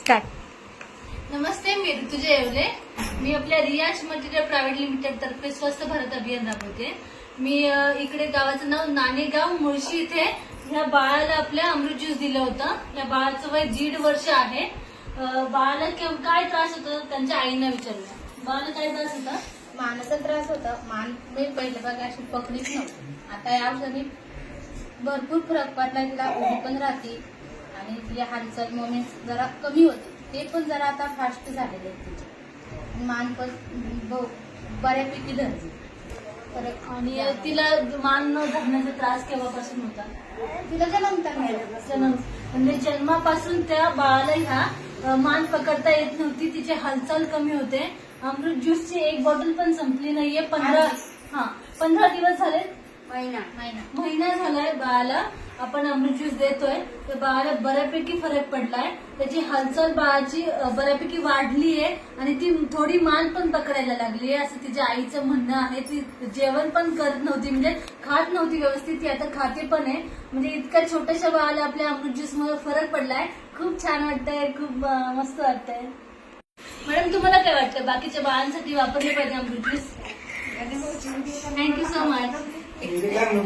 Start. नमस्ते, मी ऋतुजा येवले। मी आपल्या रियाज material private limited तर्फे स्वस्थ भारत अभियान राबवते। मी इकडे गावाचं नाव नाणेगाव मुळशी इथे ह्या बाळाला आपल्या अमृत ज्यूस दिलं होतं। या बाळाचं वय 1.5 वर्ष आहे। बाळाला काय त्रास होता त्यांच्या आईने विचारलं। बाळाला काय त्रास होता? मानाचा त्रास होता। मान मी पहिले बघा अशी पकडीच नव्हती। आता या औषधाने भरपूर फरक पडला। तिला उभी पण राहते आणि तिची हालचाल मोमेंट जरा कमी होते, ते पण जरा आता फास्ट झालेले आहेत तिचे। मान पण बऱ्यापैकी धरते फरक। आणि तिला मान न धरण्याचा त्रास केव्हापासून होता? तिला जन्मता म्हणजे जन्मापासून त्या बाळाला ह्या मान पकडता येत नव्हती, तिची हालचाल कमी होते। अमृत ज्यूसची एक बॉटल पण संपली नाहीये। 15 दिवस झाले, महिना झालाय बाळाला आपण अमृत ज्यूस देतोय। तर बाळाला बऱ्यापैकी फरक पडलाय। त्याची हालचाल बाळाची बऱ्यापैकी वाढली आहे आणि ती थोडी मान पण पकडायला लागली आहे, असं तिच्या आईचं म्हणणं आहे। ती जेवण पण करत नव्हती, म्हणजे खात नव्हती व्यवस्थित, ती आता खाते पण आहे। म्हणजे इतक्या छोट्याशा बाळाला आपल्या अमृत ज्यूस मध्ये फरक पडलाय। खूप छान वाटतंय, खूप मस्त वाटतंय। मॅडम, तुम्हाला काय वाटतं? बाकीच्या बाळांसाठी वापरले पाहिजे अमृत ज्यूस? Thank you so much.